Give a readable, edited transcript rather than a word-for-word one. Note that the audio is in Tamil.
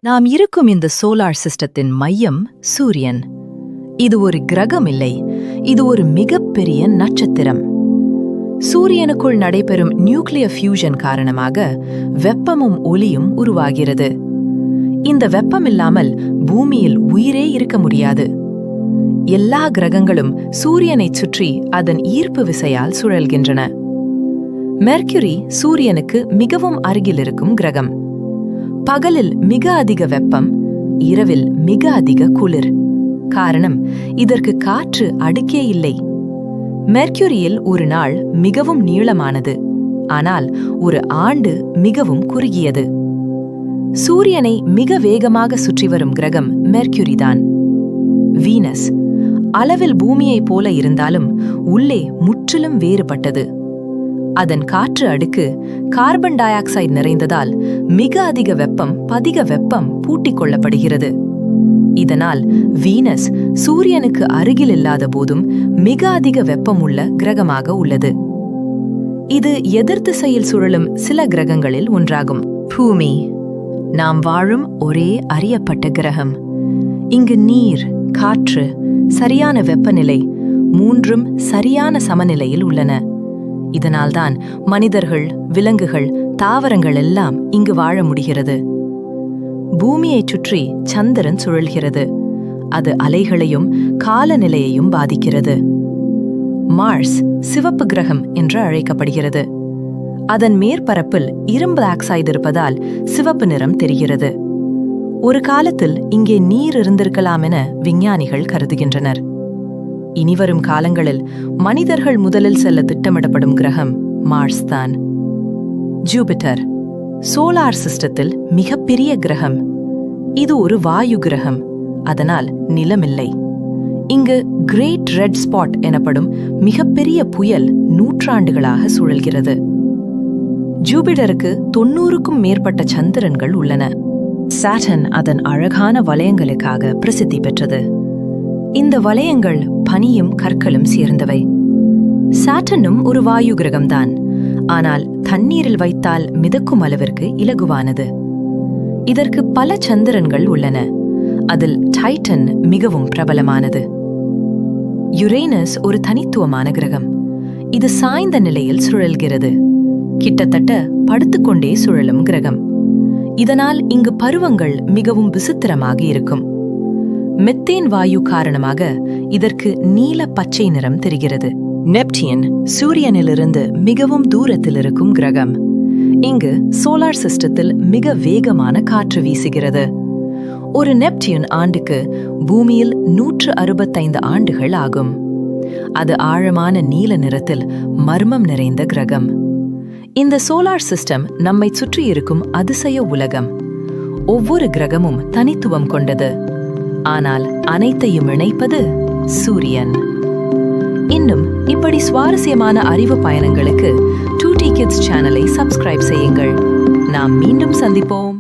நாம் இருக்கும் இந்த சோலார் சிஸ்டத்தின் மையம் சூரியன். இது ஒரு கிரகம் இல்லை, இது ஒரு மிகப்பெரிய நட்சத்திரம். சூரியனுக்குள் நடைபெறும் நியூக்ளியர் ஃபியூஷன் காரணமாக வெப்பமும் ஒளியும் உருவாகிறது. இந்த வெப்பம் இல்லாமல் பூமியில் உயிரே இருக்க முடியாது. எல்லா கிரகங்களும் சூரியனைச் சுற்றி அதன் ஈர்ப்பு விசையால் சுழல்கின்றன. மெர்க்குரி சூரியனுக்கு மிகவும் அருகில் இருக்கும் கிரகம். பகலில் மிக அதிக வெப்பம், இரவில் மிக அதிக குளிர். காரணம், இதற்கு காற்று அடுக்கே இல்லை. மெர்க்குரியில் ஒரு நாள் மிகவும் நீளமானது, ஆனால் ஒரு ஆண்டு மிகவும் குறுகியது. சூரியனை மிக வேகமாக சுற்றி வரும் கிரகம் மெர்க்குரிதான். வீனஸ் அளவில் பூமியைப் போல இருந்தாலும் உள்ளே முற்றிலும் வேறுபட்டது. அதன் காற்று அடுக்கு கார்பன் டை ஆக்சைடு நிறைந்ததால் மிக அதிக வெப்பம் பதிக வெப்பம் பூட்டிக் கொள்ளப்படுகிறது. இதனால் வீனஸ் சூரியனுக்கு அருகில் இல்லாத போதும் மிக அதிக வெப்பம் உள்ள கிரகமாக உள்ளது. இது எதிர் திசையில் சுழலும் சில கிரகங்களில் ஒன்றாகும். பூமி நாம் வாழும் ஒரே அறியப்பட்ட கிரகம். இங்கு நீர், காற்று, சரியான வெப்பநிலை மூன்றும் சரியான சமநிலையில் உள்ளன. இதனால்தான் மனிதர்கள், விலங்குகள், தாவரங்கள் எல்லாம் இங்கு வாழ முடிகிறது. பூமியைச் சுற்றி சந்திரன் சுழல்கிறது. அது அலைகளையும் காலநிலையையும் பாதிக்கிறது. மார்ஸ் சிவப்பு கிரகம் என்று அழைக்கப்படுகிறது. அதன் மேற்பரப்பில் இரும்பு ஆக்சைடு இருப்பதால் சிவப்பு நிறம் தெரிகிறது. ஒரு காலத்தில் இங்கே நீர் இருந்திருக்கலாம் என விஞ்ஞானிகள் கருதுகின்றனர். இனிவரும் காலங்களில் மனிதர்கள் முதலில் செல்ல திட்டமிடப்படும் கிரகம் மார்ஸ் தான். ஜூபிட்டர் சோலார் சிஸ்டத்தில் மிகப்பெரிய கிரகம். இது ஒரு வாயு கிரகம், அதனால் நிலமில்லை. இங்கு கிரேட் ரெட் ஸ்பாட் எனப்படும் மிகப்பெரிய புயல் நூற்றாண்டுகளாக சுழல்கிறது. ஜூபிட்டருக்கு 90க்கும் மேற்பட்ட சந்திரன்கள் உள்ளன. சாட்டர்ன் அதன் அழகான வளையங்களுக்காக பிரசித்தி பெற்றது. இந்த வளையங்கள் பனியும் கற்களும் சேர்ந்தவை. சாட்டர்னும் ஒரு வாயு கிரகம்தான், ஆனால் தண்ணீரில் வைத்தால் மிதக்கும் அளவிற்கு இலகுவானது. இதற்கு பல சந்திரன்கள் உள்ளன. அதில் டைட்டன் மிகவும் பிரபலமானது. யுரேனஸ் ஒரு தனித்துவமான கிரகம். இது சாய்ந்த நிலையில் சுழல்கிறது. கிட்டத்தட்ட படுத்துக்கொண்டே சுழலும் கிரகம். இதனால் இங்கு பருவங்கள் மிகவும் விசித்திரமாக இருக்கும். மெத்தேன் வாயு காரணமாக இதற்கு நீல பச்சை நிறம் தெரிகிறது. நெப்டியன் சூரியனிலிருந்து மிகவும் தூரத்தில் இருக்கும் கிரகம். இங்கு சோலார் சிஸ்டத்தில் மிக வேகமான காற்று வீசுகிறது. ஒரு நெப்டியன் ஆண்டுக்கு பூமியில் 165 ஆண்டுகள் ஆகும். அது ஆழமான நீல நிறத்தில் மர்மம் நிறைந்த கிரகம். இந்த சோலார் சிஸ்டம் நம்மை சுற்றி இருக்கும் அதிசய உலகம். ஒவ்வொரு கிரகமும் தனித்துவம் கொண்டது, ஆனால் அனைத்தையும் இணைப்பது சூரியன். இன்னும் இப்படி சுவாரஸ்யமான அறிவு பயணங்களுக்கு 2T Kids சேனலை சப்ஸ்கிரைப் செய்யுங்கள். நாம் மீண்டும் சந்திப்போம்.